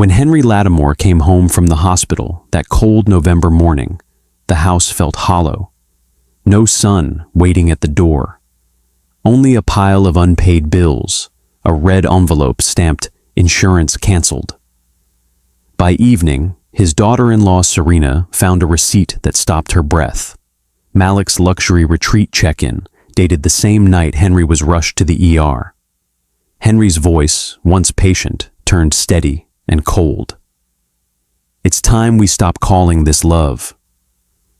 When Henry Lattimore came home from the hospital that cold November morning, the house felt hollow. No son waiting at the door. Only a pile of unpaid bills, a red envelope stamped "Insurance Canceled." By evening, his daughter-in-law Serena found a receipt that stopped her breath. Malik's luxury retreat check-in, dated the same night Henry was rushed to the ER. Henry's voice, once patient, turned steady and cold. "It's time we stop calling this love."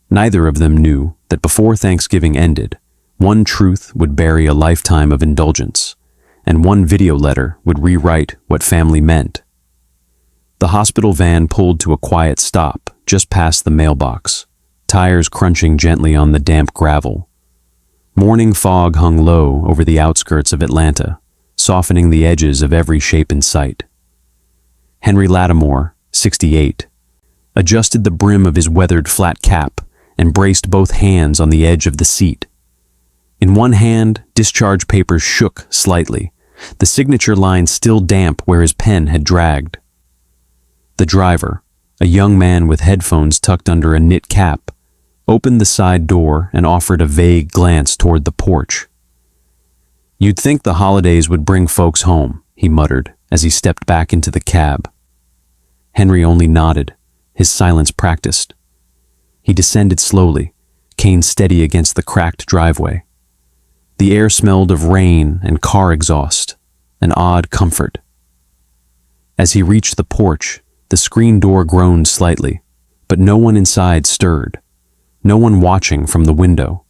Neither of them knew that before Thanksgiving ended, one truth would bury a lifetime of indulgence, and one video letter would rewrite what family meant. The hospital van pulled to a quiet stop just past the mailbox, tires crunching gently on the damp gravel. Morning fog hung low over the outskirts of Atlanta, softening the edges of every shape in sight. Henry Lattimore, 68, adjusted the brim of his weathered flat cap and braced both hands on the edge of the seat. In one hand, discharge papers shook slightly, the signature line still damp where his pen had dragged. The driver, a young man with headphones tucked under a knit cap, opened the side door and offered a vague glance toward the porch. "You'd think the holidays would bring folks home," he muttered as he stepped back into the cab. Henry only nodded, his silence practiced. He descended slowly, cane steady against the cracked driveway. The air smelled of rain and car exhaust, an odd comfort. As he reached the porch, the screen door groaned slightly, but no one inside stirred, no one watching from the window.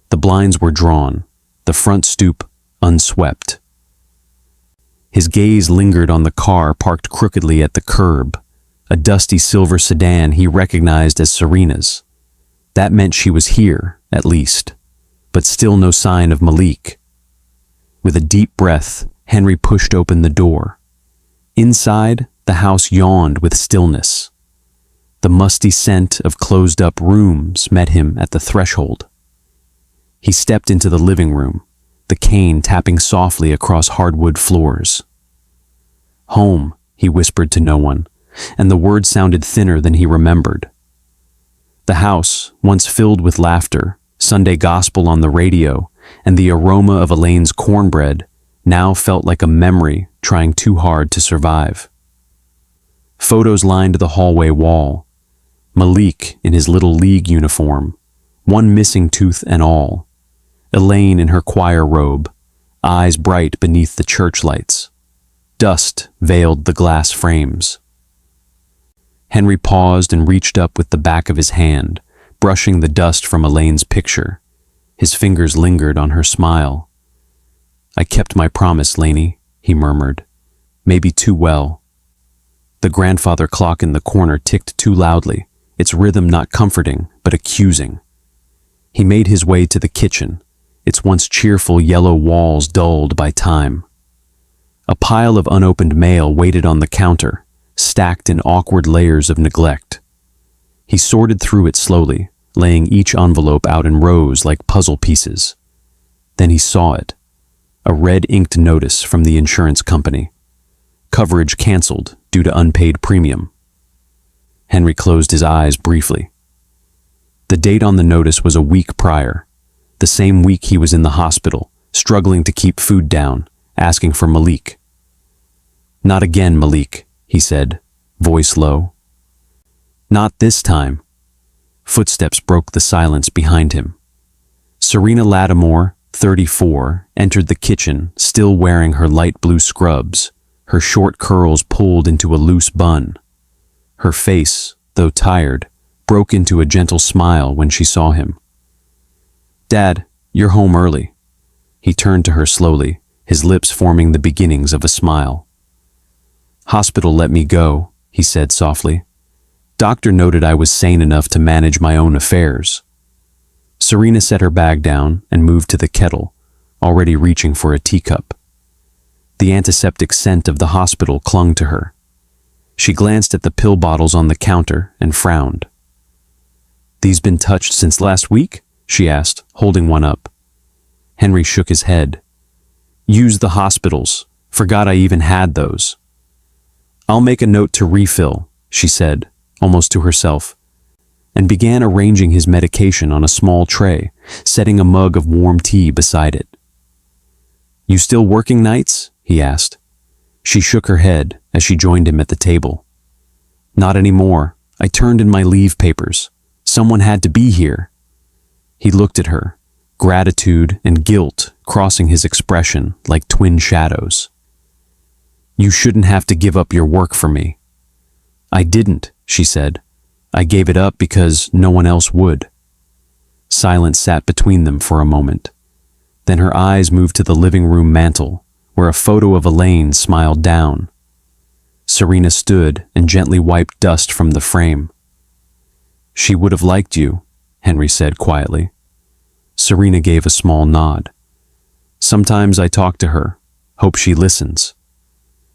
The blinds were drawn, the front stoop unswept. His gaze lingered on the car parked crookedly at the curb, a dusty silver sedan he recognized as Serena's. That meant she was here, at least, but still no sign of Malik. With a deep breath, Henry pushed open the door. Inside, the house yawned with stillness. The musty scent of closed-up rooms met him at the threshold. He stepped into the living room, the cane tapping softly across hardwood floors. "Home," he whispered to no one, and the word sounded thinner than he remembered. The house, once filled with laughter, Sunday gospel on the radio, and the aroma of Elaine's cornbread, now felt like a memory trying too hard to survive. Photos lined the hallway wall. Malik in his little league uniform, one missing tooth and all. Elaine in her choir robe, eyes bright beneath the church lights. Dust veiled the glass frames. Henry paused and reached up with the back of his hand, brushing the dust from Elaine's picture. His fingers lingered on her smile. "I kept my promise, Laney," he murmured. "Maybe too well." The grandfather clock in the corner ticked too loudly, its rhythm not comforting, but accusing. He made his way to the kitchen, its once cheerful yellow walls dulled by time. A pile of unopened mail waited on the counter, stacked in awkward layers of neglect. He sorted through it slowly, laying each envelope out in rows like puzzle pieces. Then he saw it, a red-inked notice from the insurance company. Coverage canceled due to unpaid premium. Henry closed his eyes briefly. The date on the notice was a week prior, the same week he was in the hospital, struggling to keep food down, asking for Malik. "Not again, Malik," he said, voice low. "Not this time." Footsteps broke the silence behind him. Serena Lattimore, 34, entered the kitchen, still wearing her light blue scrubs, her short curls pulled into a loose bun. Her face, though tired, broke into a gentle smile when she saw him. "Dad, you're home early." He turned to her slowly, his lips forming the beginnings of a smile. "Hospital let me go," he said softly. "Doctor noted I was sane enough to manage my own affairs." Serena set her bag down and moved to the kettle, already reaching for a teacup. The antiseptic scent of the hospital clung to her. She glanced at the pill bottles on the counter and frowned. "These been touched since last week?" she asked, holding one up. Henry shook his head. "Use the hospitals. Forgot I even had those." "I'll make a note to refill," she said, almost to herself, and began arranging his medication on a small tray, setting a mug of warm tea beside it. "You still working nights?" he asked. She shook her head as she joined him at the table. "Not anymore. I turned in my leave papers. Someone had to be here." He looked at her, gratitude and guilt crossing his expression like twin shadows. "You shouldn't have to give up your work for me." "I didn't," she said. "I gave it up because no one else would." Silence sat between them for a moment. Then her eyes moved to the living room mantel, where a photo of Elaine smiled down. Serena stood and gently wiped dust from the frame. "She would have liked you," Henry said quietly. Serena gave a small nod. "Sometimes I talk to her, hope she listens."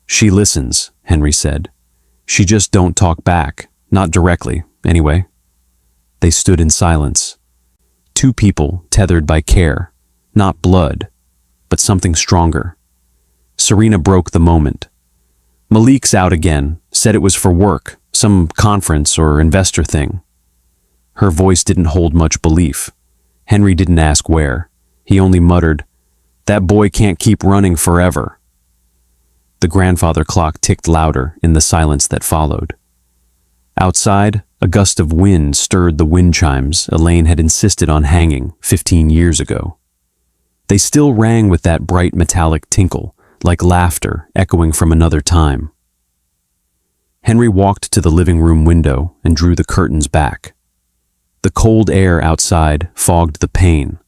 "She listens," Henry said. "She just don't talk back, not directly, anyway." They stood in silence. Two people tethered by care, not blood, but something stronger. Serena broke the moment. "Malik's out again, said it was for work, some conference or investor thing." Her voice didn't hold much belief. Henry didn't ask where. He only muttered, "That boy can't keep running forever." The grandfather clock ticked louder in the silence that followed. Outside, a gust of wind stirred the wind chimes Elaine had insisted on hanging 15 years ago. They still rang with that bright metallic tinkle, like laughter echoing from another time. Henry walked to the living room window and drew the curtains back. The cold air outside fogged the pane.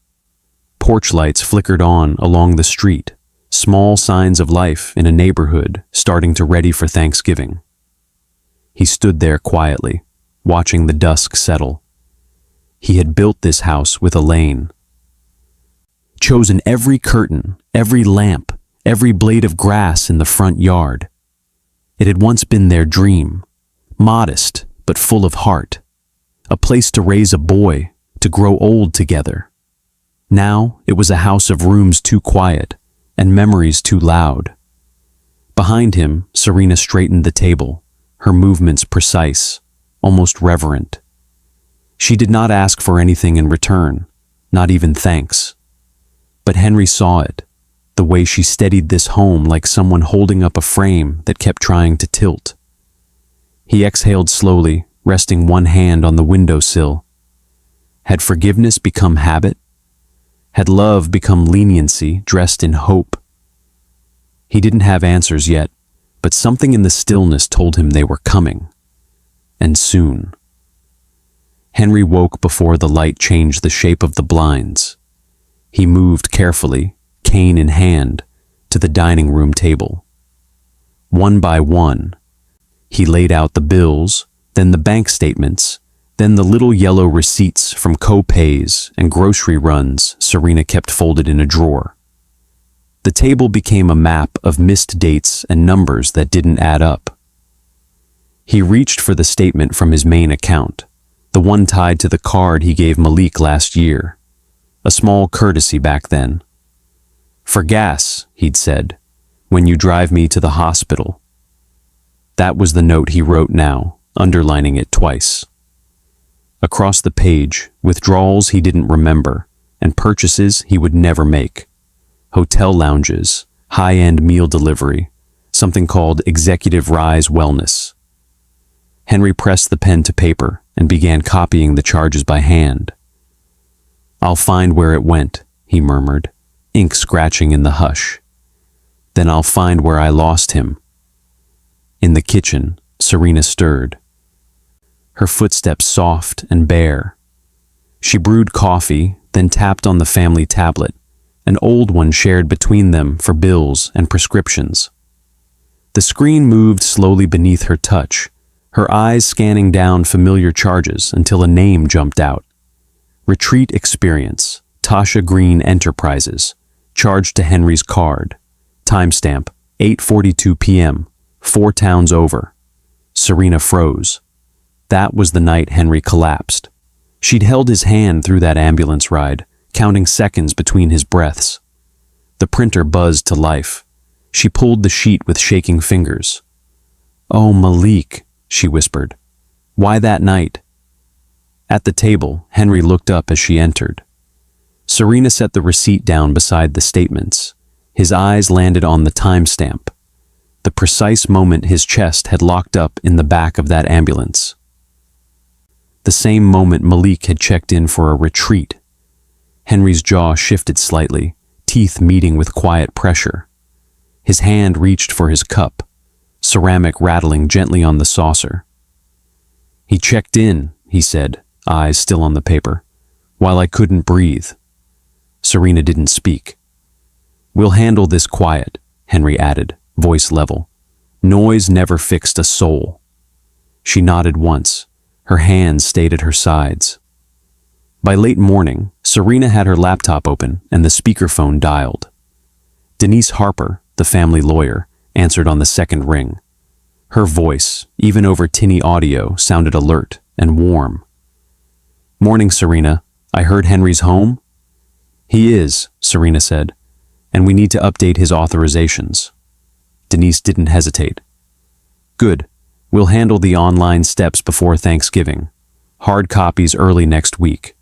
Porch lights flickered on along the street, small signs of life in a neighborhood starting to ready for Thanksgiving. He stood there quietly, watching the dusk settle. He had built this house with Elaine. Chosen every curtain, every lamp, every blade of grass in the front yard. It had once been their dream, modest but full of heart, a place to raise a boy, to grow old together. Now it was a house of rooms too quiet and memories too loud. Behind him, Serena straightened the table, her movements precise, almost reverent. She did not ask for anything in return, not even thanks. But Henry saw it, the way she steadied this home like someone holding up a frame that kept trying to tilt. He exhaled slowly, resting one hand on the windowsill. Had forgiveness become habit? Had love become leniency dressed in hope? He didn't have answers yet, but something in the stillness told him they were coming. And soon. Henry woke before the light changed the shape of the blinds. He moved carefully, cane in hand, to the dining room table. One by one, he laid out the bills, then the bank statements, then the little yellow receipts from co-pays and grocery runs Serena kept folded in a drawer. The table became a map of missed dates and numbers that didn't add up. He reached for the statement from his main account, the one tied to the card he gave Malik last year. A small courtesy back then. "For gas," he'd said, "when you drive me to the hospital." That was the note he wrote now, underlining it twice. Across the page, withdrawals he didn't remember, and purchases he would never make. Hotel lounges, high-end meal delivery, something called Executive Rise Wellness. Henry pressed the pen to paper and began copying the charges by hand. "I'll find where it went," he murmured, ink scratching in the hush. "Then I'll find where I lost him." In the kitchen, Serena stirred. Her footsteps soft and bare. She brewed coffee, then tapped on the family tablet, an old one shared between them for bills and prescriptions. The screen moved slowly beneath her touch, her eyes scanning down familiar charges until a name jumped out. Retreat Experience, Tasha Green Enterprises, charged to Henry's card. Timestamp, 8:42 p.m., 4 towns over. Serena froze. That was the night Henry collapsed. She'd held his hand through that ambulance ride, counting seconds between his breaths. The printer buzzed to life. She pulled the sheet with shaking fingers. "Oh, Malik," she whispered. "Why that night?" At the table, Henry looked up as she entered. Serena set the receipt down beside the statements. His eyes landed on the timestamp, the precise moment his chest had locked up in the back of that ambulance. The same moment Malik had checked in for a retreat. Henry's jaw shifted slightly, teeth meeting with quiet pressure. His hand reached for his cup, ceramic rattling gently on the saucer. "He checked in," he said, eyes still on the paper, "while I couldn't breathe." Serena didn't speak. "We'll handle this quiet," Henry added, voice level. "Noise never fixed a soul." She nodded once. Her hands stayed at her sides. By late morning, Serena had her laptop open and the speakerphone dialed. Denise Harper, the family lawyer, answered on the second ring. Her voice, even over tinny audio, sounded alert and warm. "Morning, Serena. I heard Henry's home?" "He is," Serena said, "and we need to update his authorizations." Denise didn't hesitate. "Good. We'll handle the online steps before Thanksgiving. Hard copies early next week.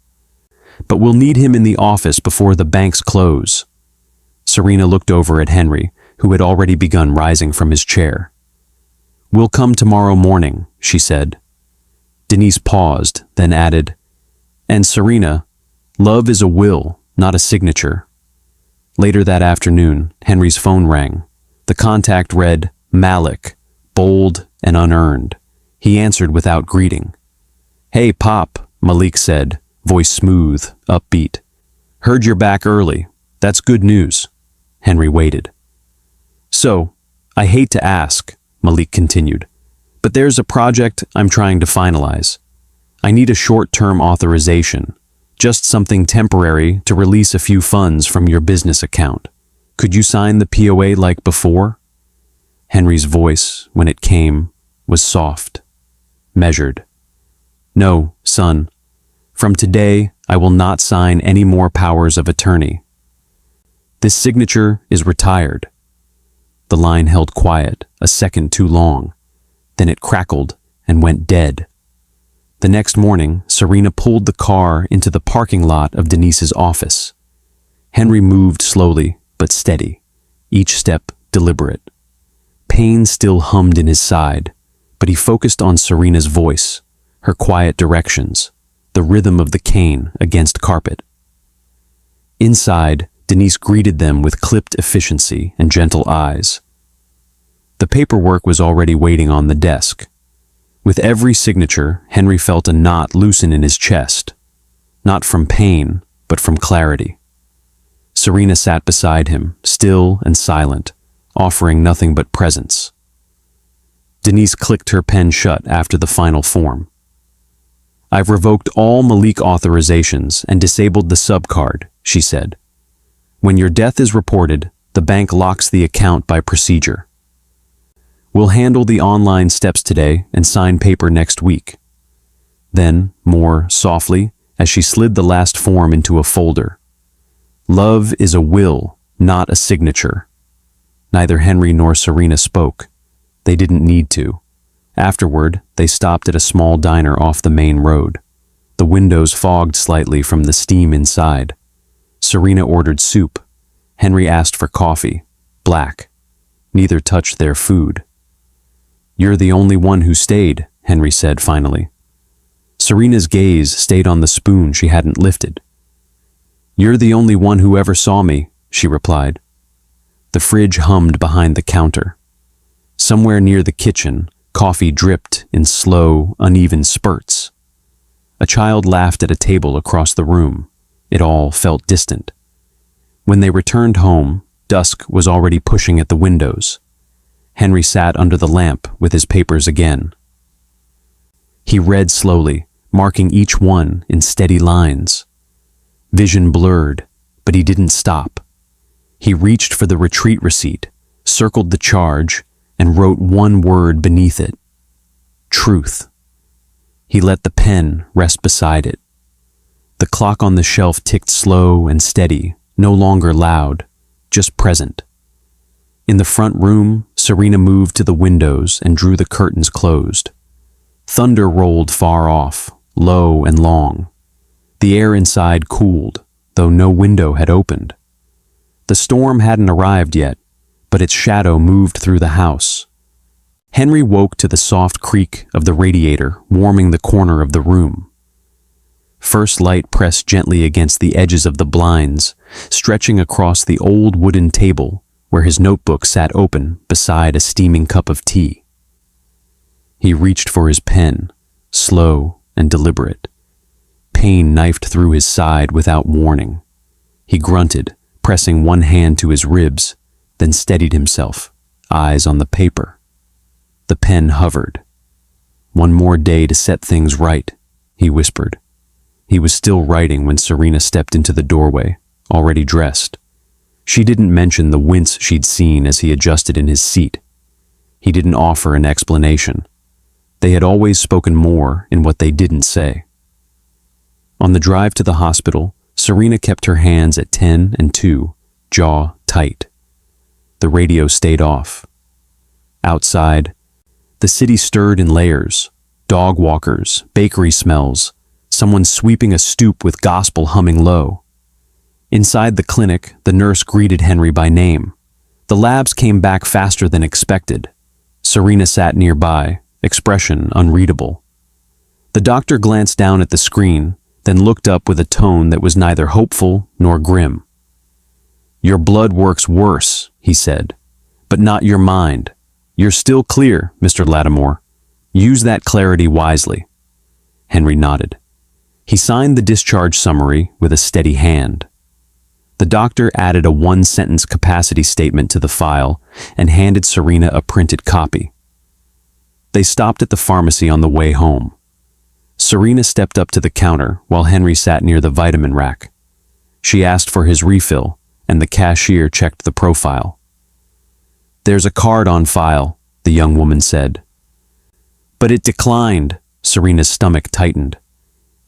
But we'll need him in the office before the banks close." Serena looked over at Henry, who had already begun rising from his chair. "We'll come tomorrow morning," she said. Denise paused, then added, "And Serena, love is a will, not a signature." Later that afternoon, Henry's phone rang. The contact read, "Malik," bold and unearned. He answered without greeting. "Hey, Pop," Malik said, voice smooth, upbeat. "Heard you're back early. That's good news." Henry waited. "So, I hate to ask," Malik continued, "but there's a project I'm trying to finalize. I need a short-term authorization, just something temporary to release a few funds from your business account. Could you sign the POA like before?" Henry's voice, when it came, was soft, measured. "No, son. From today, I will not sign any more powers of attorney. This signature is retired." The line held quiet, a second too long. Then it crackled and went dead. The next morning, Serena pulled the car into the parking lot of Denise's office. Henry moved slowly but steady, each step deliberate. Pain still hummed in his side, but he focused on Serena's voice, her quiet directions, the rhythm of the cane against carpet. Inside, Denise greeted them with clipped efficiency and gentle eyes. The paperwork was already waiting on the desk. With every signature, Henry felt a knot loosen in his chest, not from pain, but from clarity. Serena sat beside him, still and silent, offering nothing but presence. Denise clicked her pen shut after the final form. "I've revoked all Malik authorizations and disabled the subcard," she said. "When your death is reported, the bank locks the account by procedure. We'll handle the online steps today and sign paper next week." Then, more softly, as she slid the last form into a folder, "Love is a will, not a signature." Neither Henry nor Serena spoke. They didn't need to. Afterward, they stopped at a small diner off the main road. The windows fogged slightly from the steam inside. Serena ordered soup. Henry asked for coffee, black. Neither touched their food. "You're the only one who stayed," Henry said finally. Serena's gaze stayed on the spoon she hadn't lifted. "You're the only one who ever saw me," she replied. The fridge hummed behind the counter. Somewhere near the kitchen, coffee dripped in slow, uneven spurts. A child laughed at a table across the room. It all felt distant. When they returned home, dusk was already pushing at the windows. Henry sat under the lamp with his papers again. He read slowly, marking each one in steady lines. Vision blurred, but he didn't stop. He reached for the retreat receipt, circled the charge, and wrote one word beneath it: truth. He let the pen rest beside it. The clock on the shelf ticked slow and steady, no longer loud, just present. In the front room, Serena moved to the windows and drew the curtains closed. Thunder rolled far off, low and long. The air inside cooled, though no window had opened. The storm hadn't arrived yet, but its shadow moved through the house. Henry woke to the soft creak of the radiator warming the corner of the room. First light pressed gently against the edges of the blinds, stretching across the old wooden table where his notebook sat open beside a steaming cup of tea. He reached for his pen, slow and deliberate. Pain knifed through his side without warning. He grunted, pressing one hand to his ribs, then steadied himself, eyes on the paper. The pen hovered. "One more day to set things right," he whispered. He was still writing when Serena stepped into the doorway, already dressed. She didn't mention the wince she'd seen as he adjusted in his seat. He didn't offer an explanation. They had always spoken more in what they didn't say. On the drive to the hospital, Serena kept her hands at 10 and 2, jaw tight. The radio stayed off. Outside, the city stirred in layers, dog walkers, bakery smells, someone sweeping a stoop with gospel humming low. Inside the clinic, the nurse greeted Henry by name. The labs came back faster than expected. Serena sat nearby, expression unreadable. The doctor glanced down at the screen, then looked up with a tone that was neither hopeful nor grim. "Your blood works worse," he said, "but not your mind. You're still clear, Mr. Lattimore. Use that clarity wisely." Henry nodded. He signed the discharge summary with a steady hand. The doctor added a one-sentence capacity statement to the file and handed Serena a printed copy. They stopped at the pharmacy on the way home. Serena stepped up to the counter while Henry sat near the vitamin rack. She asked for his refill, and the cashier checked the profile. "There's a card on file," the young woman said. "But it declined." Serena's stomach tightened.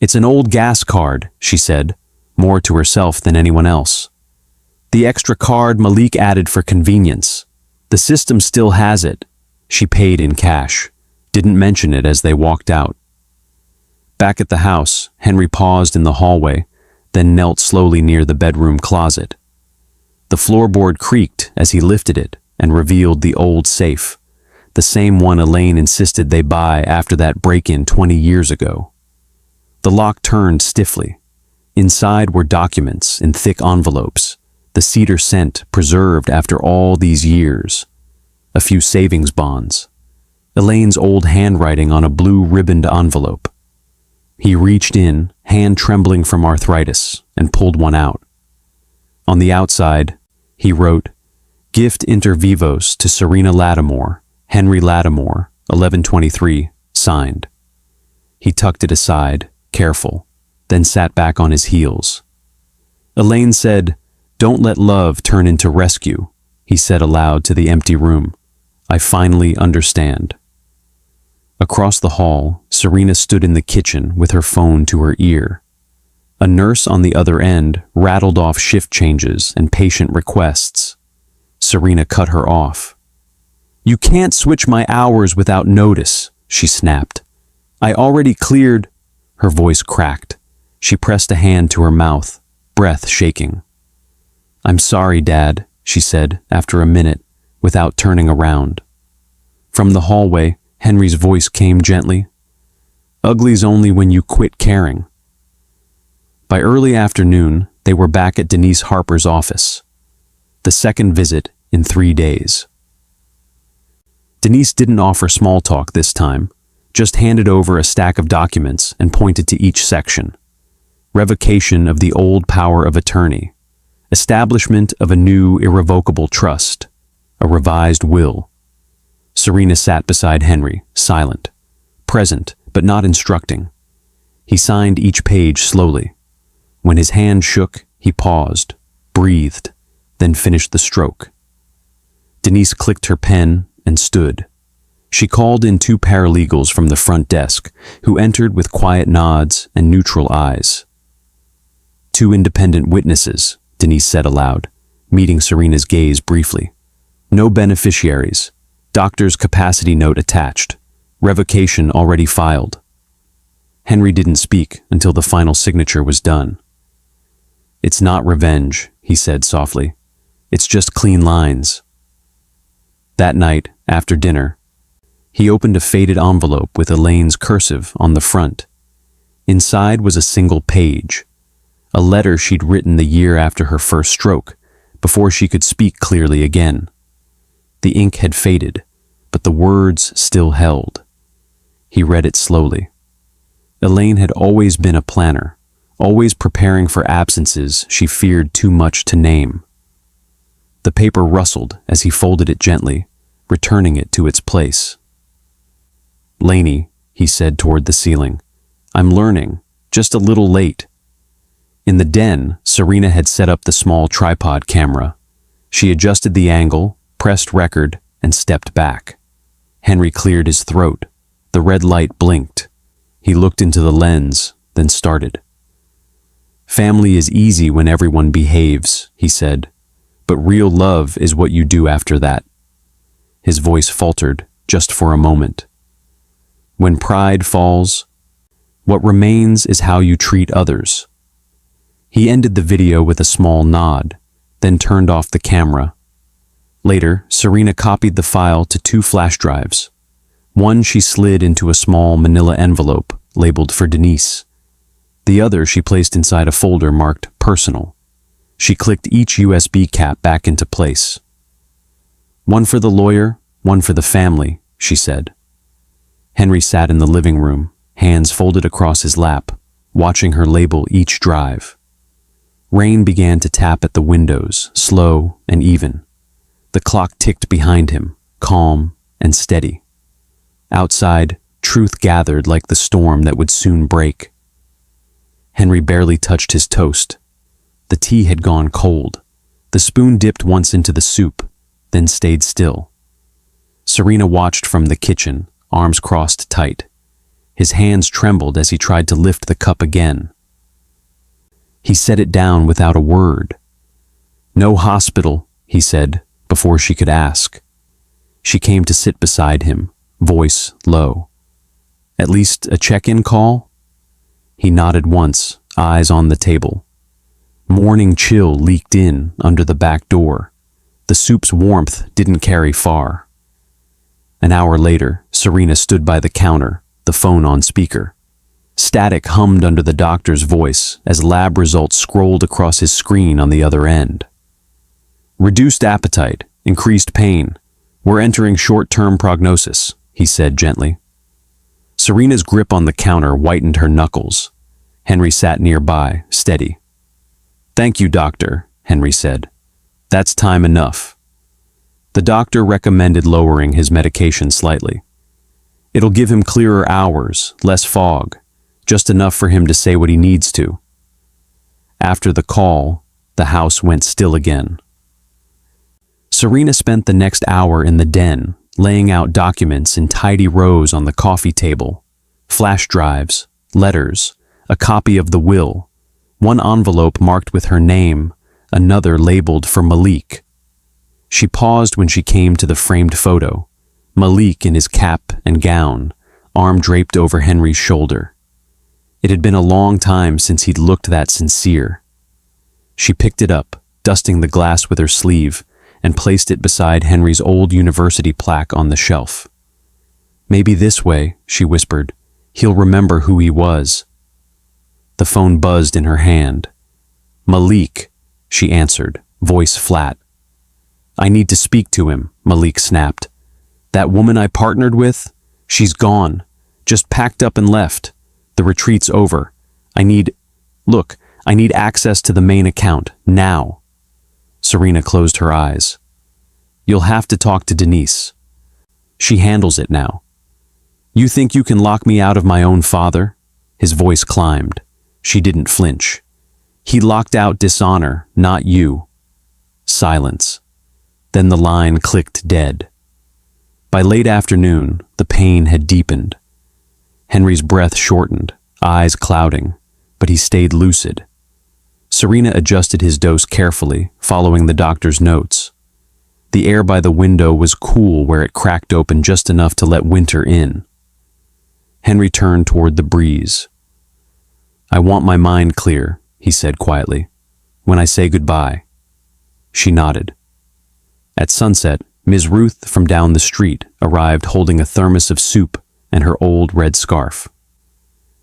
"It's an old gas card," she said, more to herself than anyone else. "The extra card Malik added for convenience. The system still has it." She paid in cash, didn't mention it as they walked out. Back at the house, Henry paused in the hallway, then knelt slowly near the bedroom closet. The floorboard creaked as he lifted it and revealed the old safe, the same one Elaine insisted they buy after that break-in 20 years ago. The lock turned stiffly. Inside were documents in thick envelopes, the cedar scent preserved after all these years. A few savings bonds. Elaine's old handwriting on a blue ribboned envelope. He reached in, hand trembling from arthritis, and pulled one out. On the outside, he wrote, "Gift inter vivos to Serena Lattimore, Henry Lattimore, 1123, signed." He tucked it aside, careful, then sat back on his heels. Elaine said, "Don't let love turn into rescue," he said aloud to the empty room. "I finally understand." Across the hall, Serena stood in the kitchen with her phone to her ear. A nurse on the other end rattled off shift changes and patient requests. Serena cut her off. "You can't switch my hours without notice," she snapped. "I already cleared." Her voice cracked. She pressed a hand to her mouth, breath shaking. "I'm sorry, Dad," she said after a minute, without turning around. From the hallway, Henry's voice came gently. "Ugly's only when you quit caring." By early afternoon, they were back at Denise Harper's office. The second visit in 3 days. Denise didn't offer small talk this time, just handed over a stack of documents and pointed to each section. Revocation of the old power of attorney. Establishment of a new irrevocable trust. A revised will. Serena sat beside Henry, silent, present but not instructing. He signed each page slowly. When his hand shook, he paused, breathed, then finished the stroke. Denise clicked her pen and stood. She called in 2 paralegals from the front desk, who entered with quiet nods and neutral eyes. 2 independent witnesses, Denise said aloud, meeting Serena's gaze briefly. No beneficiaries, Doctor's capacity note attached. Revocation already filed. Henry didn't speak until the final signature was done. "It's not revenge," he said softly. "It's just clean lines." That night, after dinner, he opened a faded envelope with Elaine's cursive on the front. Inside was a single page, a letter she'd written the year after her first stroke, before she could speak clearly again. The ink had faded, but the words still held. He read it slowly. Elaine had always been a planner, always preparing for absences she feared too much to name. The paper rustled as he folded it gently, returning it to its place. "Lainey," he said toward the ceiling, "I'm learning, just a little late." In the den, Serena had set up the small tripod camera. She adjusted the angle, pressed record, and stepped back. Henry cleared his throat. The red light blinked. He looked into the lens, then started. "Family is easy when everyone behaves," he said, "but real love is what you do after that." His voice faltered, just for a moment. "When pride falls, what remains is how you treat others." He ended the video with a small nod, then turned off the camera. Later, Serena copied the file to 2 flash drives. One she slid into a small manila envelope labeled for Denise. The other she placed inside a folder marked Personal. She clicked each USB cap back into place. "One for the lawyer, one for the family," she said. Henry sat in the living room, hands folded across his lap, watching her label each drive. Rain began to tap at the windows, slow and even. The clock ticked behind him, calm and steady. Outside, truth gathered like the storm that would soon break. Henry barely touched his toast. The tea had gone cold. The spoon dipped once into the soup, then stayed still. Serena watched from the kitchen, arms crossed tight. His hands trembled as he tried to lift the cup again. He set it down without a word. "No hospital," he said, before she could ask. She came to sit beside him, voice low. "At least a check-in call?" He nodded once, eyes on the table. Morning chill leaked in under the back door. The soup's warmth didn't carry far. An hour later, Serena stood by the counter, the phone on speaker. Static hummed under the doctor's voice as lab results scrolled across his screen on the other end. "Reduced appetite, increased pain. We're entering short-term prognosis," he said gently. Serena's grip on the counter whitened her knuckles. Henry sat nearby, steady. "Thank you, doctor," Henry said. "That's time enough." The doctor recommended lowering his medication slightly. "It'll give him clearer hours, less fog, just enough for him to say what he needs to." After the call, the house went still again. Serena spent the next hour in the den, laying out documents in tidy rows on the coffee table. Flash drives, letters, a copy of the will, one envelope marked with her name, another labeled for Malik. She paused when she came to the framed photo, Malik in his cap and gown, arm draped over Henry's shoulder. It had been a long time since he'd looked that sincere. She picked it up, dusting the glass with her sleeve, and placed it beside Henry's old university plaque on the shelf. "Maybe this way," she whispered, "he'll remember who he was." The phone buzzed in her hand. "Malik," she answered, voice flat. "I need to speak to him," Malik snapped. "That woman I partnered with? She's gone. Just packed up and left. The retreat's over. I need access to the main account, now." Serena closed her eyes. "You'll have to talk to Denise. She handles it now." "You think you can lock me out of my own father?" His voice climbed. She didn't flinch. "He locked out dishonor, not you." Silence. Then the line clicked dead. By late afternoon, the pain had deepened. Henry's breath shortened, eyes clouding, but he stayed lucid. Serena adjusted his dose carefully, following the doctor's notes. The air by the window was cool where it cracked open just enough to let winter in. Henry turned toward the breeze. "I want my mind clear," he said quietly, "when I say goodbye." She nodded. At sunset, Ms. Ruth from down the street arrived holding a thermos of soup and her old red scarf.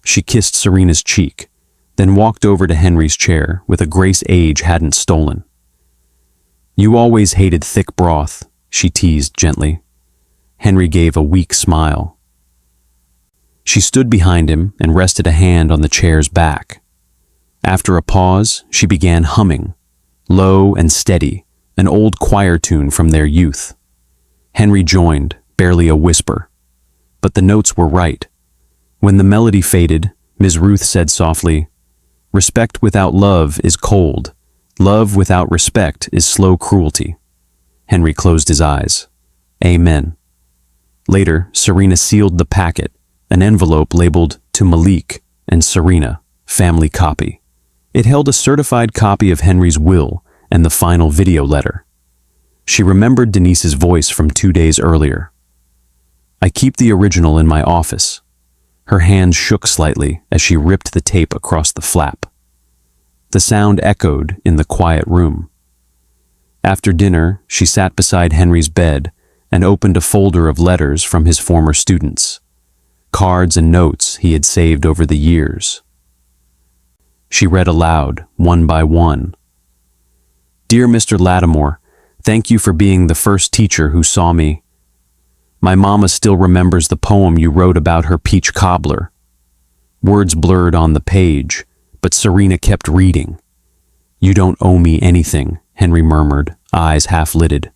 She kissed Serena's cheek, then walked over to Henry's chair with a grace age hadn't stolen. "You always hated thick broth," she teased gently. Henry gave a weak smile. She stood behind him and rested a hand on the chair's back. After a pause, she began humming, low and steady, an old choir tune from their youth. Henry joined, barely a whisper. But the notes were right. When the melody faded, Ms. Ruth said softly, "Respect without love is cold. Love without respect is slow cruelty." Henry closed his eyes. Amen. Later, Serena sealed the packet, an envelope labeled "To Malik and Serena, family copy." It held a certified copy of Henry's will and the final video letter. She remembered Denise's voice from 2 days earlier. "I keep the original in my office." Her hand shook slightly as she ripped the tape across the flap. The sound echoed in the quiet room. After dinner, she sat beside Henry's bed and opened a folder of letters from his former students, cards and notes he had saved over the years. She read aloud, one by one. "Dear Mr. Lattimore, thank you for being the first teacher who saw me. My mama still remembers the poem you wrote about her peach cobbler." Words blurred on the page, but Serena kept reading. "You don't owe me anything," Henry murmured, eyes half-lidded.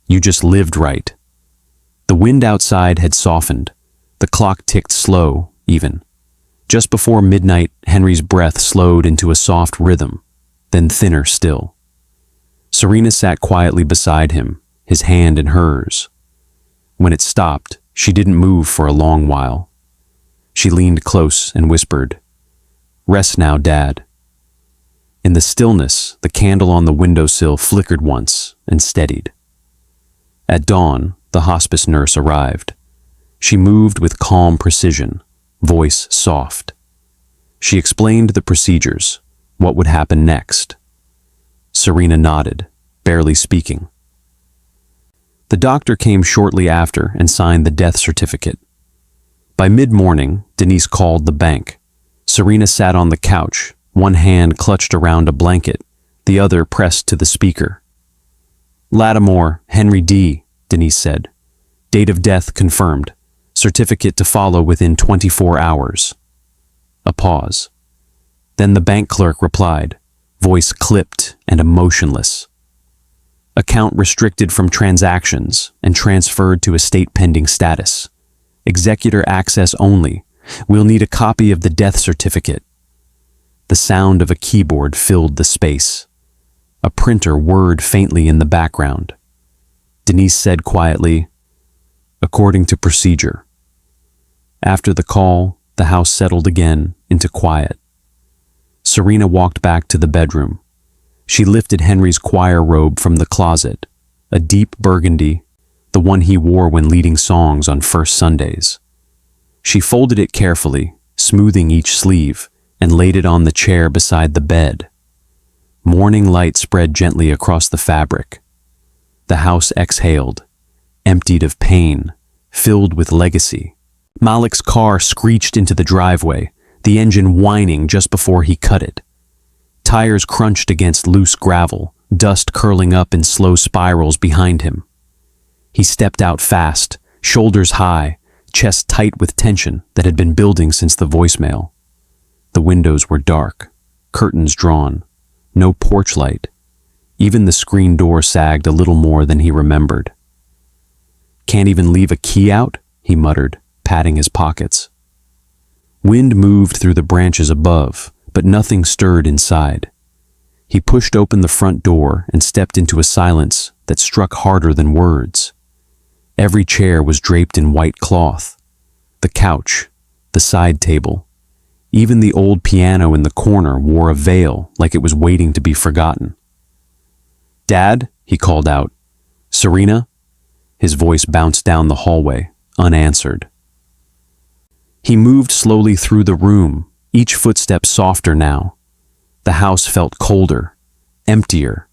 "You just lived right." The wind outside had softened. The clock ticked slow, even. Just before midnight, Henry's breath slowed into a soft rhythm, then thinner still. Serena sat quietly beside him, his hand in hers. When it stopped, she didn't move for a long while. She leaned close and whispered, "Rest now, Dad." In the stillness, the candle on the windowsill flickered once and steadied. At dawn, the hospice nurse arrived. She moved with calm precision, voice soft. She explained the procedures, what would happen next. Serena nodded, barely speaking. The doctor came shortly after and signed the death certificate. By mid-morning, Denise called the bank. Serena sat on the couch, one hand clutched around a blanket, the other pressed to the speaker. "Lattimore, Henry D.," Denise said. "Date of death confirmed. Certificate to follow within 24 hours. A pause. Then the bank clerk replied, voice clipped and emotionless. "Account restricted from transactions and transferred to estate pending status. Executor access only. We'll need a copy of the death certificate." The sound of a keyboard filled the space. A printer whirred faintly in the background. Denise said quietly, "According to procedure." After the call, the house settled again into quiet. Serena walked back to the bedroom. She lifted Henry's choir robe from the closet, a deep burgundy, the one he wore when leading songs on first Sundays. She folded it carefully, smoothing each sleeve, and laid it on the chair beside the bed. Morning light spread gently across the fabric. The house exhaled, emptied of pain, filled with legacy. Malik's car screeched into the driveway, the engine whining just before he cut it. Tires crunched against loose gravel, dust curling up in slow spirals behind him. He stepped out fast, shoulders high, chest tight with tension that had been building since the voicemail. The windows were dark, curtains drawn, no porch light. Even the screen door sagged a little more than he remembered. "Can't even leave a key out?" he muttered, patting his pockets. Wind moved through the branches above, but nothing stirred inside. He pushed open the front door and stepped into a silence that struck harder than words. Every chair was draped in white cloth. The couch, the side table, even the old piano in the corner wore a veil like it was waiting to be forgotten. "Dad," he called out. Serena? His voice bounced down the hallway, unanswered. He moved slowly through the room, each footstep softer now. The house felt colder, emptier,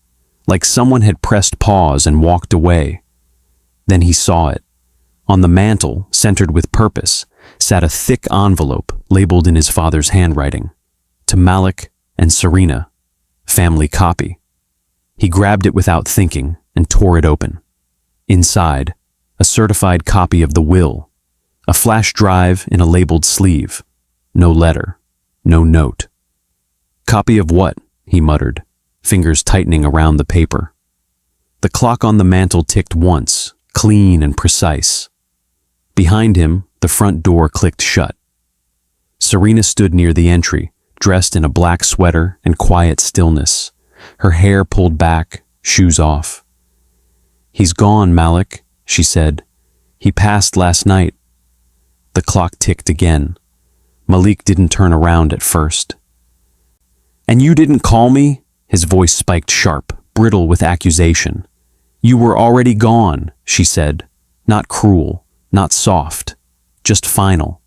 like someone had pressed pause and walked away. Then he saw it. On the mantel, centered with purpose, sat a thick envelope labeled in his father's handwriting. To Malik and Serena, family copy. He grabbed it without thinking and tore it open. Inside, a certified copy of the will, a flash drive in a labeled sleeve. No letter, no note. Copy of what? He muttered, fingers tightening around the paper. The clock on the mantel ticked once, clean and precise. Behind him, the front door clicked shut. Serena stood near the entry, dressed in a black sweater and quiet stillness, her hair pulled back, shoes off. He's gone, Malik, she said. He passed last night. The clock ticked again. Malik didn't turn around at first. And you didn't call me? His voice spiked sharp, brittle with accusation. You were already gone, she said. Not cruel, not soft, just final.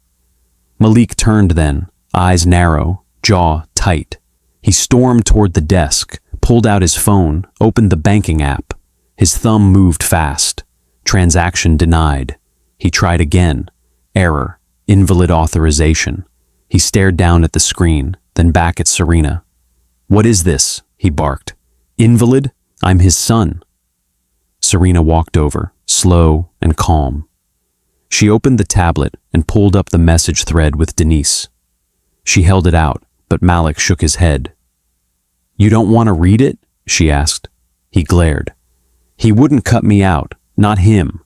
Malik turned then, eyes narrow, jaw tight. He stormed toward the desk, pulled out his phone, opened the banking app. His thumb moved fast. Transaction denied. He tried again. Error. Invalid authorization. He stared down at the screen, then back at Serena. What is this? He barked. Invalid? I'm his son. Serena walked over, slow and calm. She opened the tablet and pulled up the message thread with Denise. She held it out, but Malik shook his head. You don't want to read it? She asked. He glared. He wouldn't cut me out, not him.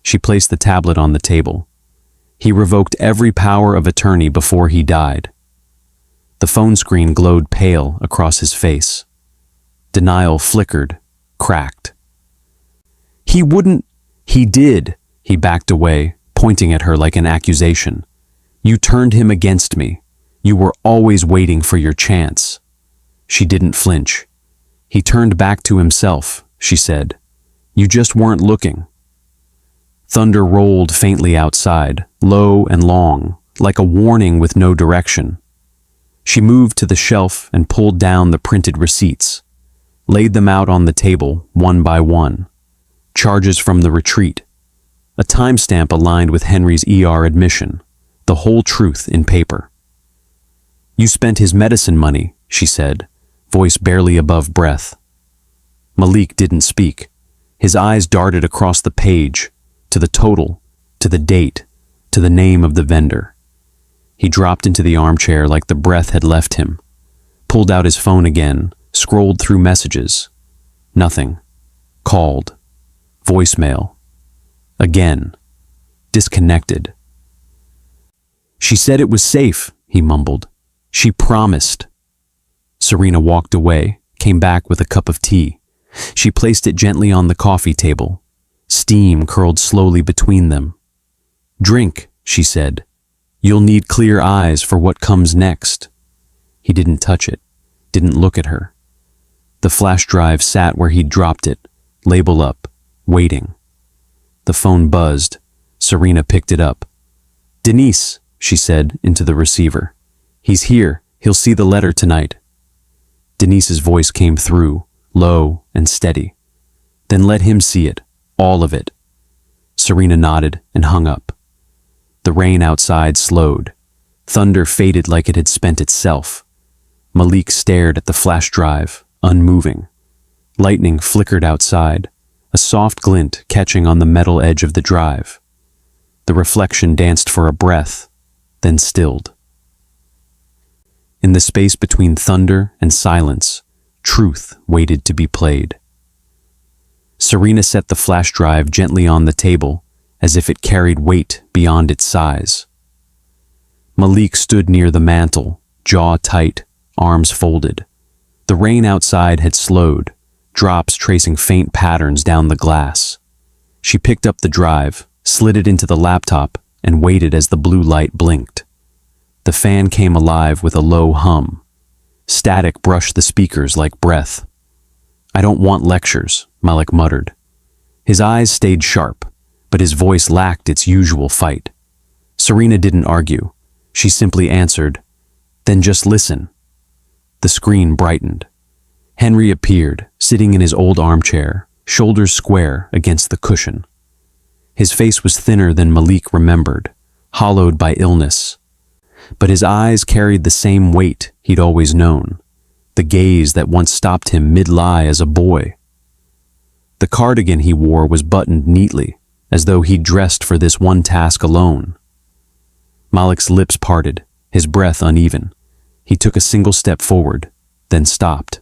She placed the tablet on the table. He revoked every power of attorney before he died. The phone screen glowed pale across his face. Denial flickered, cracked. He wouldn't. He did. He backed away, pointing at her like an accusation. You turned him against me. You were always waiting for your chance. She didn't flinch. He turned back to himself, she said. You just weren't looking. Thunder rolled faintly outside, low and long, like a warning with no direction. She moved to the shelf and pulled down the printed receipts, laid them out on the table one by one. Charges from the retreat. A timestamp aligned with Henry's ER admission, the whole truth in paper. You spent his medicine money, she said, voice barely above breath. Malik didn't speak. His eyes darted across the page, to the total, to the date, to the name of the vendor. He dropped into the armchair like the breath had left him, pulled out his phone again, scrolled through messages. Nothing. Called. Voicemail. Again. Disconnected. She said it was safe, he mumbled. She promised. Serena walked away, came back with a cup of tea. She placed it gently on the coffee table. Steam curled slowly between them. Drink, she said. You'll need clear eyes for what comes next. He didn't touch it, didn't look at her. The flash drive sat where he'd dropped it, label up, waiting. The phone buzzed. Serena picked it up. Denise, she said into the receiver. He's here. He'll see the letter tonight. Denise's voice came through, low and steady. Then let him see it, all of it. Serena nodded and hung up. The rain outside slowed. Thunder faded like it had spent itself. Malik stared at the flash drive, unmoving. Lightning flickered outside, a soft glint catching on the metal edge of the drive. The reflection danced for a breath, then stilled. In the space between thunder and silence, truth waited to be played. Serena set the flash drive gently on the table, as if it carried weight beyond its size. Malik stood near the mantel, jaw tight, arms folded. The rain outside had slowed, drops tracing faint patterns down the glass. She picked up the drive, slid it into the laptop, and waited as the blue light blinked. The fan came alive with a low hum. Static brushed the speakers like breath. I don't want lectures, Malik muttered. His eyes stayed sharp, but his voice lacked its usual fight. Serena didn't argue. She simply answered, "Then just listen." The screen brightened. Henry appeared, sitting in his old armchair, shoulders square against the cushion. His face was thinner than Malik remembered, hollowed by illness. But his eyes carried the same weight he'd always known, the gaze that once stopped him mid-lie as a boy. The cardigan he wore was buttoned neatly, as though he'd dressed for this one task alone. Malik's lips parted, his breath uneven. He took a single step forward, then stopped.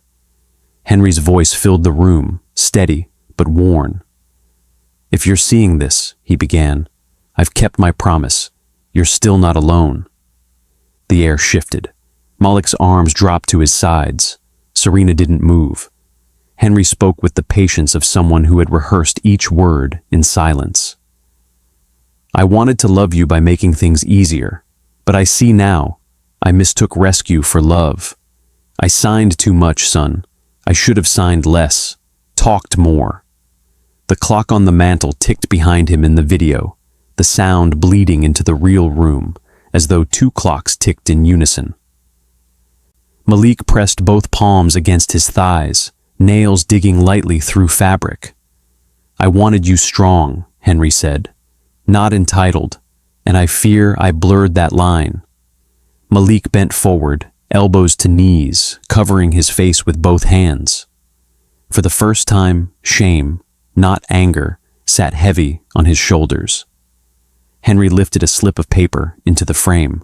Henry's voice filled the room, steady but worn. "If you're seeing this," he began, "I've kept my promise. You're still not alone." The air shifted. Malik's arms dropped to his sides. Serena didn't move. Henry spoke with the patience of someone who had rehearsed each word in silence. "I wanted to love you by making things easier, but I see now. I mistook rescue for love. I signed too much, son. I should have signed less, talked more." The clock on the mantel ticked behind him in the video, the sound bleeding into the real room, as though two clocks ticked in unison. Malik pressed both palms against his thighs, nails digging lightly through fabric. "I wanted you strong," Henry said, "not entitled, and I fear I blurred that line." Malik bent forward, elbows to knees, covering his face with both hands. For the first time, shame, not anger, sat heavy on his shoulders. Henry lifted a slip of paper into the frame.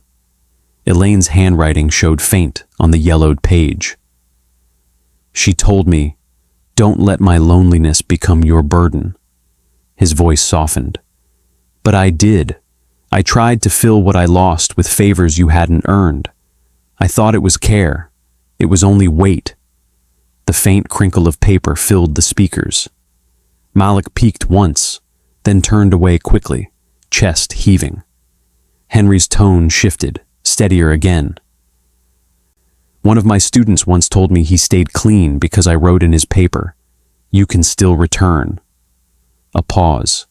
Elaine's handwriting showed faint on the yellowed page. "She told me, 'Don't let my loneliness become your burden.'" His voice softened. "But I did. I tried to fill what I lost with favors you hadn't earned. I thought it was care. It was only weight." The faint crinkle of paper filled the speakers. Malik peeked once, then turned away quickly, chest heaving. Henry's tone shifted, steadier again. "One of my students once told me he stayed clean because I wrote in his paper, 'You can still return.'" A pause.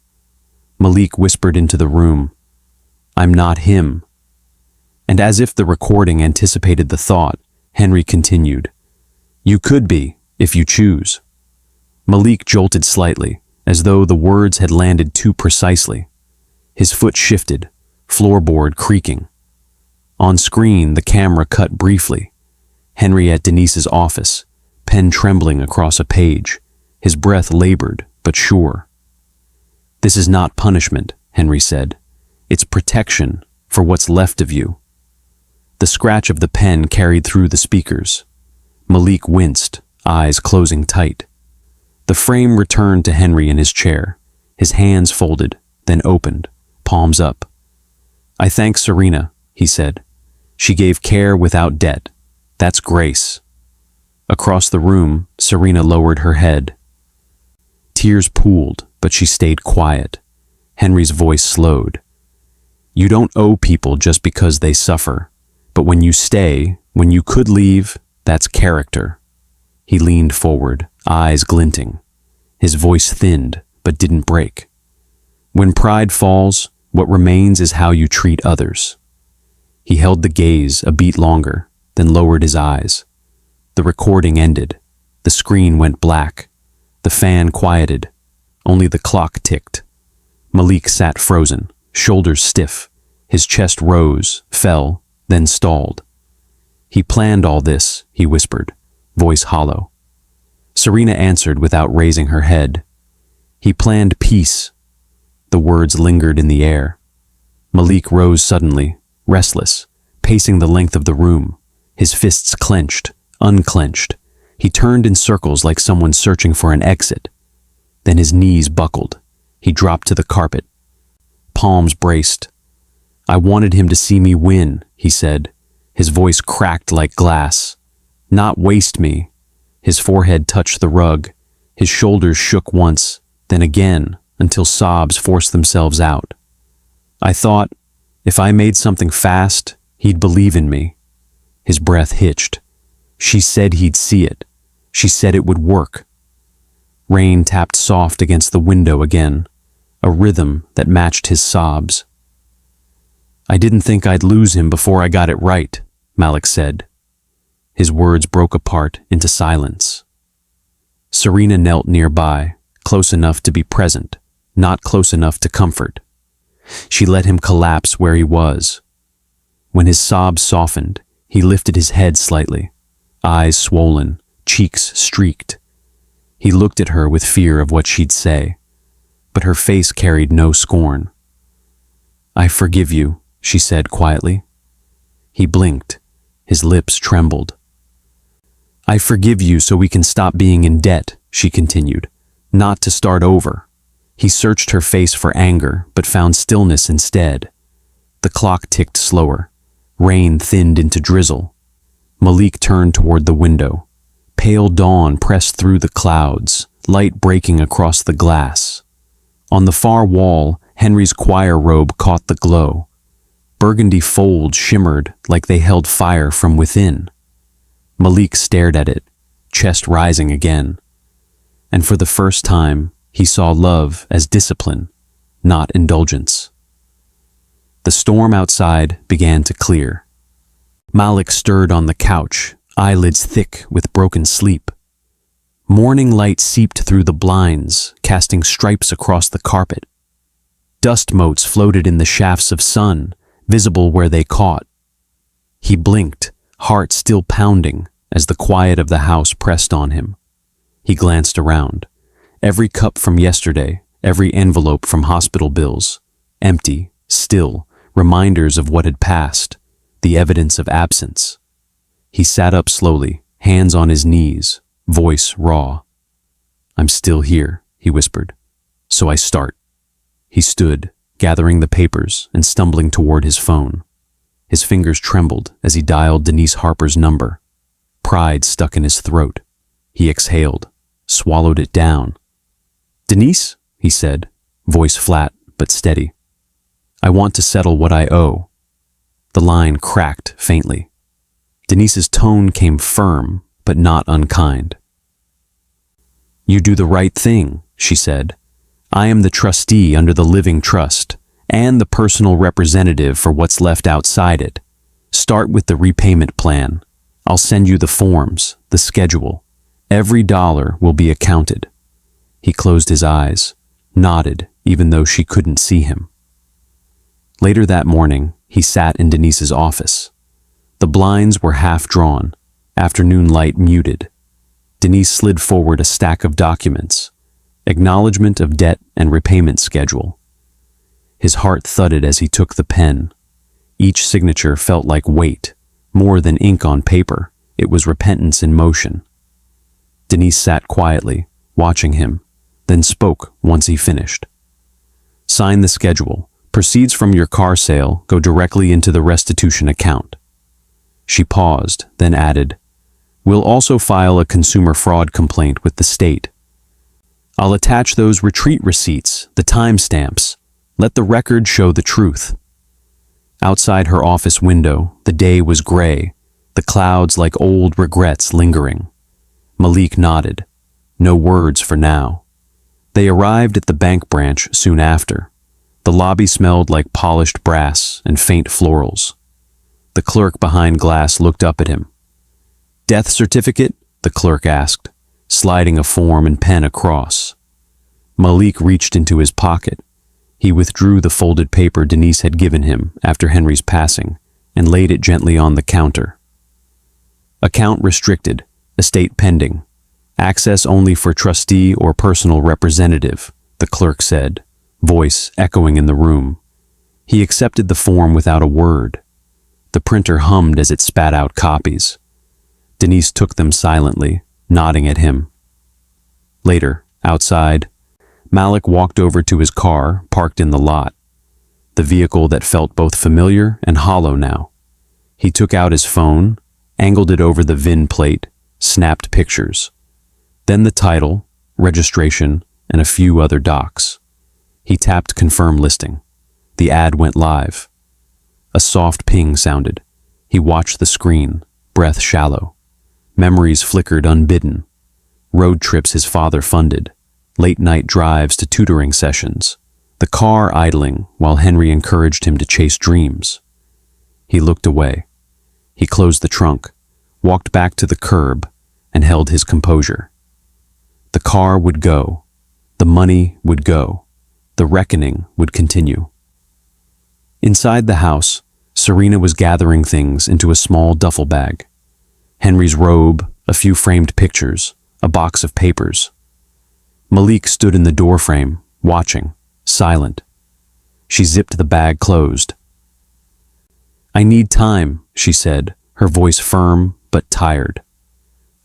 Malik whispered into the room, "I'm not him." And as if the recording anticipated the thought, Henry continued, "You could be, if you choose." Malik jolted slightly, as though the words had landed too precisely. His foot shifted, floorboard creaking. On screen, the camera cut briefly. Henry at Denise's office, pen trembling across a page, his breath labored but sure. "This is not punishment," Henry said. "It's protection for what's left of you." The scratch of the pen carried through the speakers. Malik winced, eyes closing tight. The frame returned to Henry in his chair, his hands folded, then opened, palms up. "I thank Serena," he said. "She gave care without debt. That's grace." Across the room, Serena lowered her head. Tears pooled, but she stayed quiet. Henry's voice slowed. "You don't owe people just because they suffer, but when you stay, when you could leave, that's character." He leaned forward, eyes glinting. His voice thinned, but didn't break. "When pride falls, what remains is how you treat others." He held the gaze a beat longer, then lowered his eyes. The recording ended. The screen went black. The fan quieted. Only the clock ticked. Malik sat frozen, shoulders stiff. His chest rose, fell, then stalled. "He planned all this," he whispered, voice hollow. Serena answered without raising her head. "He planned peace." The words lingered in the air. Malik rose suddenly, restless, pacing the length of the room, his fists clenched, unclenched. He turned in circles like someone searching for an exit. Then his knees buckled. He dropped to the carpet. Palms braced. "I wanted him to see me win," he said. His voice cracked like glass. "Not waste me." His forehead touched the rug. His shoulders shook once, then again, until sobs forced themselves out. "I thought, if I made something fast, he'd believe in me." His breath hitched. "She said he'd see it. She said it would work." Rain tapped soft against the window again, a rhythm that matched his sobs. "I didn't think I'd lose him before I got it right," Malik said. His words broke apart into silence. Serena knelt nearby, close enough to be present, not close enough to comfort. She let him collapse where he was. When his sobs softened, he lifted his head slightly, eyes swollen, cheeks streaked. He looked at her with fear of what she'd say, but her face carried no scorn. "I forgive you," she said quietly. He blinked. His lips trembled. "I forgive you so we can stop being in debt," she continued, "not to start over." He searched her face for anger, but found stillness instead. The clock ticked slower. Rain thinned into drizzle. Malik turned toward the window. Pale dawn pressed through the clouds, light breaking across the glass. On the far wall, Henry's choir robe caught the glow. Burgundy folds shimmered like they held fire from within. Malik stared at it, chest rising again. And for the first time, he saw love as discipline, not indulgence. The storm outside began to clear. Malik stirred on the couch, eyelids thick with broken sleep. Morning light seeped through the blinds, casting stripes across the carpet. Dust motes floated in the shafts of sun, visible where they caught. He blinked, heart still pounding, as the quiet of the house pressed on him. He glanced around. Every cup from yesterday, every envelope from hospital bills, empty, still, reminders of what had passed, the evidence of absence. He sat up slowly, hands on his knees, voice raw. "I'm still here," he whispered. "So I start." He stood, gathering the papers and stumbling toward his phone. His fingers trembled as he dialed Denise Harper's number. Pride stuck in his throat. He exhaled, swallowed it down. "Denise," he said, voice flat but steady. "I want to settle what I owe." The line cracked faintly. Denise's tone came firm but not unkind. "You do the right thing," she said. "I am the trustee under the living trust, and the personal representative for what's left outside it. Start with the repayment plan. I'll send you the forms, the schedule. Every dollar will be accounted." He closed his eyes, nodded even though she couldn't see him. Later that morning, he sat in Denise's office. The blinds were half drawn, afternoon light muted. Denise slid forward a stack of documents, acknowledgement of debt and repayment schedule. His heart thudded as he took the pen. Each signature felt like weight, more than ink on paper. It was repentance in motion. Denise sat quietly, watching him, then spoke once he finished. "Sign the schedule. Proceeds from your car sale go directly into the restitution account." She paused, then added, "We'll also file a consumer fraud complaint with the state. I'll attach those retreat receipts, the timestamps. Let the record show the truth." Outside her office window, the day was gray, the clouds like old regrets lingering. Malik nodded. No words for now. They arrived at the bank branch soon after. The lobby smelled like polished brass and faint florals. The clerk behind glass looked up at him. "Death certificate?" the clerk asked, sliding a form and pen across. Malik reached into his pocket. He withdrew the folded paper Denise had given him after Henry's passing and laid it gently on the counter. "Account restricted, estate pending. Access only for trustee or personal representative," the clerk said, voice echoing in the room. He accepted the form without a word. The printer hummed as it spat out copies. Denise took them silently, nodding at him. Later, outside, Malik walked over to his car, parked in the lot. The vehicle that felt both familiar and hollow now. He took out his phone, angled it over the VIN plate, snapped pictures. Then the title, registration, and a few other docs. He tapped confirm listing. The ad went live. A soft ping sounded. He watched the screen, breath shallow. Memories flickered unbidden. Road trips his father funded, late-night drives to tutoring sessions, the car idling while Henry encouraged him to chase dreams. He looked away. He closed the trunk, walked back to the curb, and held his composure. The car would go. The money would go. The reckoning would continue. Inside the house, Serena was gathering things into a small duffel bag. Henry's robe, a few framed pictures, a box of papers. Malik stood in the doorframe, watching, silent. She zipped the bag closed. "I need time," she said, her voice firm but tired.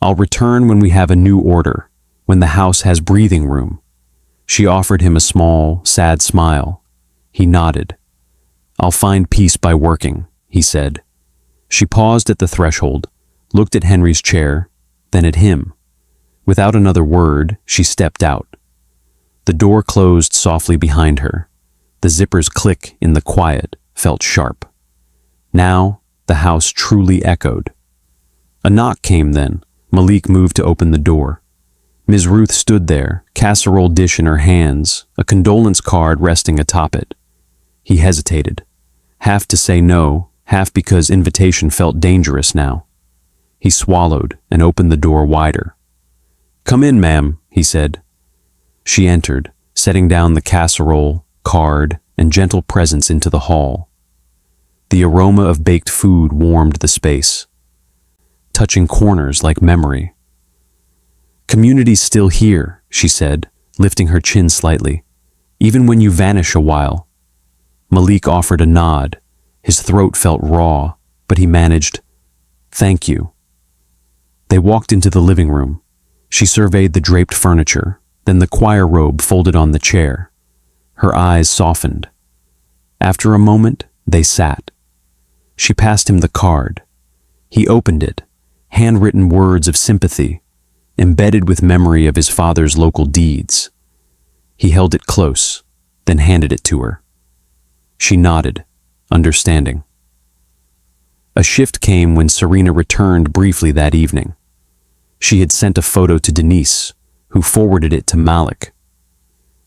"I'll return when we have a new order, when the house has breathing room." She offered him a small, sad smile. He nodded. "I'll find peace by working," he said. She paused at the threshold, looked at Henry's chair, then at him. Without another word, she stepped out. The door closed softly behind her. The zipper's click in the quiet felt sharp. Now, the house truly echoed. A knock came then. Malik moved to open the door. Ms. Ruth stood there, casserole dish in her hands, a condolence card resting atop it. He hesitated, half to say no, half because invitation felt dangerous now. He swallowed and opened the door wider. "Come in, ma'am," he said. She entered, setting down the casserole, card, and gentle presence into the hall. The aroma of baked food warmed the space, touching corners like memory. "Community's still here," she said, lifting her chin slightly, "even when you vanish a while." Malik offered a nod. His throat felt raw, but he managed, "Thank you." They walked into the living room. She surveyed the draped furniture, then the choir robe folded on the chair. Her eyes softened. After a moment, they sat. She passed him the card. He opened it, handwritten words of sympathy, embedded with memory of his father's local deeds. He held it close, then handed it to her. She nodded, understanding. A shift came when Serena returned briefly that evening. She had sent a photo to Denise, who forwarded it to Malik.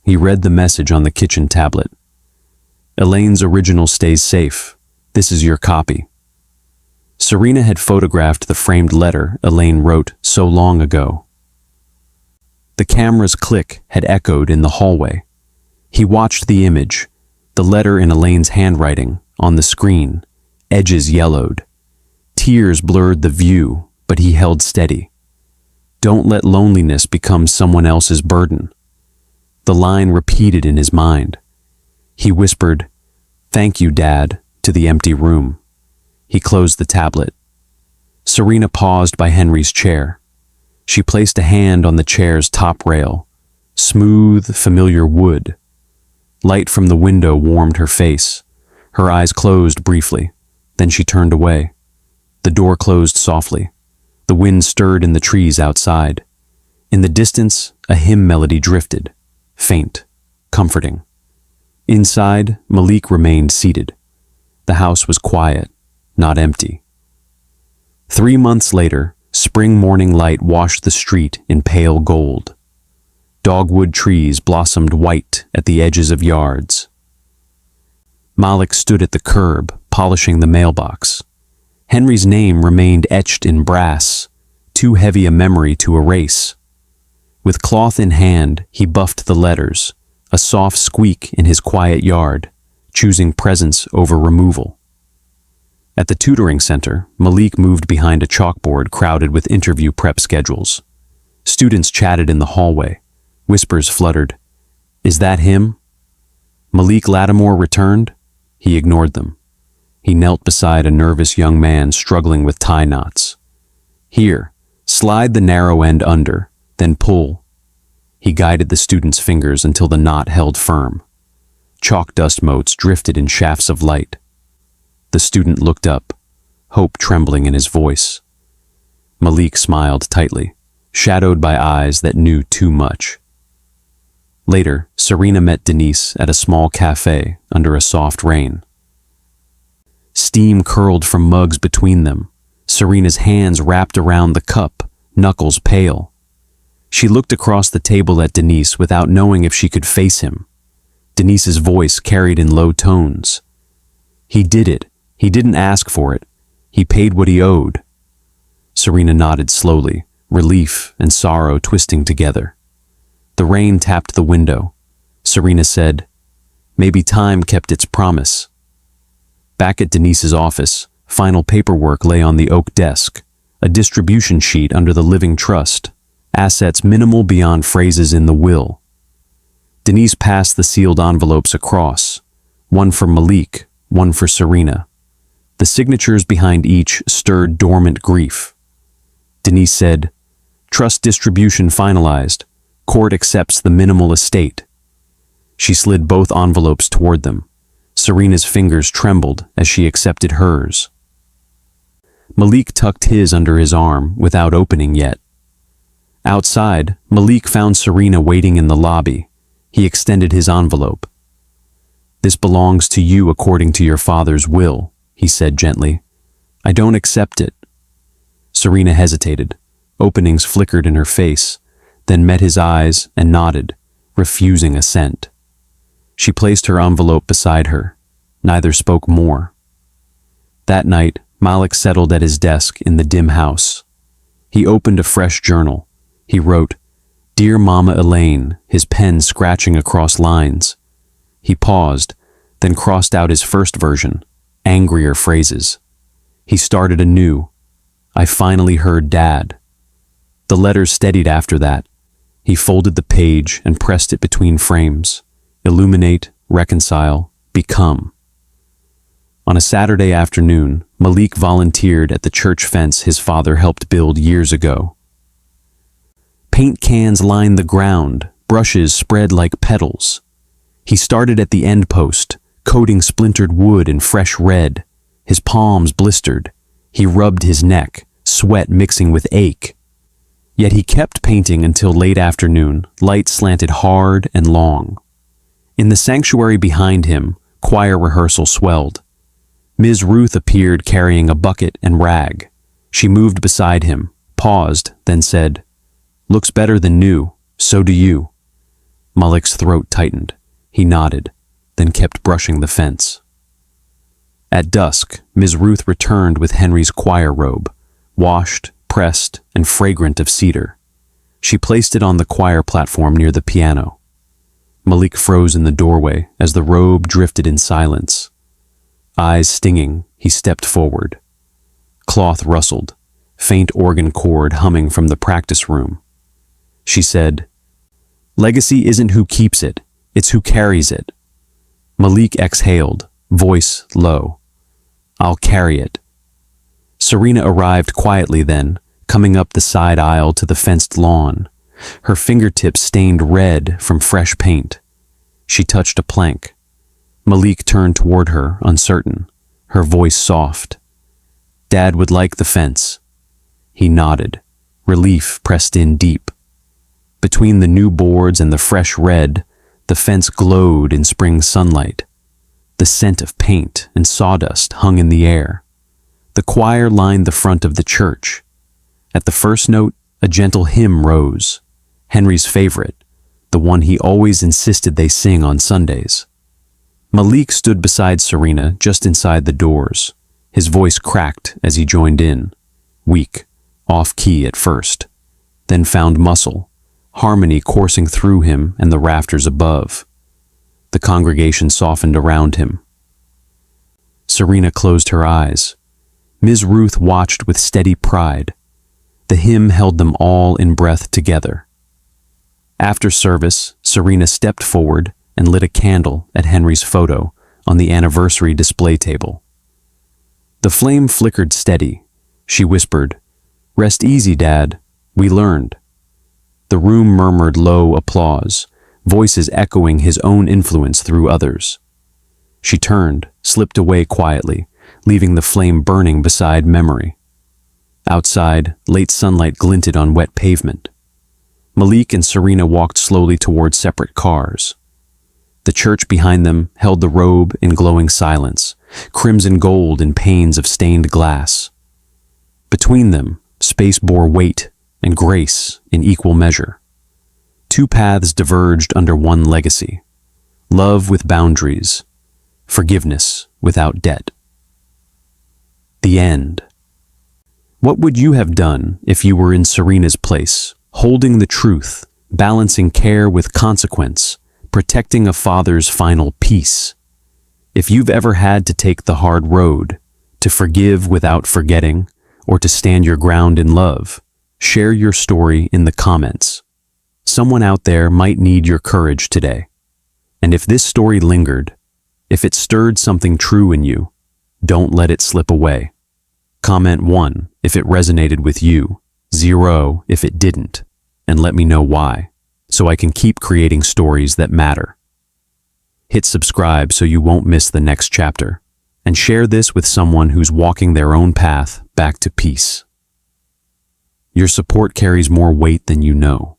He read the message on the kitchen tablet. "Elaine's original stays safe. This is your copy." Serena had photographed the framed letter Elaine wrote so long ago. The camera's click had echoed in the hallway. He watched the image, the letter in Elaine's handwriting, on the screen, edges yellowed. Tears blurred the view, but he held steady. "Don't let loneliness become someone else's burden." The line repeated in his mind. He whispered, "Thank you, Dad," to the empty room. He closed the tablet. Serena paused by Henry's chair. She placed a hand on the chair's top rail. Smooth, familiar wood. Light from the window warmed her face. Her eyes closed briefly. Then she turned away. The door closed softly. The wind stirred in the trees outside. In the distance, a hymn melody drifted, faint, comforting. Inside, Malik remained seated. The house was quiet, not empty. 3 months later, spring morning light washed the street in pale gold. Dogwood trees blossomed white at the edges of yards. Malik stood at the curb, polishing the mailbox. Henry's name remained etched in brass, too heavy a memory to erase. With cloth in hand, he buffed the letters, a soft squeak in his quiet yard, choosing presence over removal. At the tutoring center, Malik moved behind a chalkboard crowded with interview prep schedules. Students chatted in the hallway. Whispers fluttered. "Is that him?" Malik Lattimore returned? He ignored them. He knelt beside a nervous young man struggling with tie knots. "Here, slide the narrow end under, then pull." He guided the student's fingers until the knot held firm. Chalk dust motes drifted in shafts of light. The student looked up, hope trembling in his voice. Malik smiled tightly, shadowed by eyes that knew too much. Later, Serena met Denise at a small cafe under a soft rain. Steam curled from mugs between them, Serena's hands wrapped around the cup, knuckles pale. She looked across the table at Denise without knowing if she could face him. Denise's voice carried in low tones. He did it. He didn't ask for it. He paid what he owed. Serena nodded slowly, relief and sorrow twisting together. The rain tapped the window. Serena said, "Maybe time kept its promise." Back at Denise's office, final paperwork lay on the oak desk, a distribution sheet under the living trust, assets minimal beyond phrases in the will. Denise passed the sealed envelopes across, one for Malik, one for Serena. The signatures behind each stirred dormant grief. Denise said, "Trust distribution finalized. Court accepts the minimal estate." She slid both envelopes toward them. Serena's fingers trembled as she accepted hers. Malik tucked his under his arm without opening yet. Outside, Malik found Serena waiting in the lobby. He extended his envelope. "This belongs to you according to your father's will," he said gently. "I don't accept it." Serena hesitated. Openings flickered in her face, then met his eyes and nodded, refusing assent. She placed her envelope beside her. Neither spoke more. That night, Malik settled at his desk in the dim house. He opened a fresh journal. He wrote, "Dear Mama Elaine," his pen scratching across lines. He paused, then crossed out his first version, angrier phrases. He started anew. "I finally heard Dad." The letters steadied after that. He folded the page and pressed it between frames. Illuminate, reconcile, become. On a Saturday afternoon, Malik volunteered at the church fence his father helped build years ago. Paint cans lined the ground, brushes spread like petals. He started at the end post, coating splintered wood in fresh red. His palms blistered. He rubbed his neck, sweat mixing with ache. Yet he kept painting until late afternoon, light slanted hard and long. In the sanctuary behind him, choir rehearsal swelled. Ms. Ruth appeared carrying a bucket and rag. She moved beside him, paused, then said, "Looks better than new, so do you." Malik's throat tightened. He nodded, then kept brushing the fence. At dusk, Ms. Ruth returned with Henry's choir robe, washed, pressed, and fragrant of cedar. She placed it on the choir platform near the piano. Malik froze in the doorway as the robe drifted in silence. Eyes stinging, he stepped forward. Cloth rustled, faint organ chord humming from the practice room. She said, "Legacy isn't who keeps it, it's who carries it." Malik exhaled, voice low. "I'll carry it." Serena arrived quietly then, coming up the side aisle to the fenced lawn. Her fingertips stained red from fresh paint. She touched a plank. Malik turned toward her, uncertain, her voice soft. "Dad would like the fence." He nodded. Relief pressed in deep. Between the new boards and the fresh red, the fence glowed in spring sunlight. The scent of paint and sawdust hung in the air. The choir lined the front of the church. At the first note, a gentle hymn rose. Henry's favorite, the one he always insisted they sing on Sundays. Malik stood beside Serena just inside the doors. His voice cracked as he joined in, weak, off-key at first, then found muscle, harmony coursing through him and the rafters above. The congregation softened around him. Serena closed her eyes. Ms. Ruth watched with steady pride. The hymn held them all in breath together. After service, Serena stepped forward and lit a candle at Henry's photo on the anniversary display table. The flame flickered steady. She whispered, "Rest easy, Dad. We learned." The room murmured low applause, voices echoing his own influence through others. She turned, slipped away quietly, leaving the flame burning beside memory. Outside, late sunlight glinted on wet pavement. Malik and Serena walked slowly toward separate cars. The church behind them held the robe in glowing silence, crimson gold in panes of stained glass. Between them, space bore weight, and grace in equal measure. Two paths diverged under one legacy: love with boundaries, forgiveness without debt. The end. What would you have done if you were in Serena's place, holding the truth, balancing care with consequence, protecting a father's final peace? If you've ever had to take the hard road, to forgive without forgetting, or to stand your ground in love, share your story in the comments. Someone out there might need your courage today. And if this story lingered, if it stirred something true in you, don't let it slip away. Comment 1 if it resonated with you, 0 if it didn't, and let me know why, so I can keep creating stories that matter. Hit subscribe so you won't miss the next chapter, and share this with someone who's walking their own path back to peace. Your support carries more weight than you know.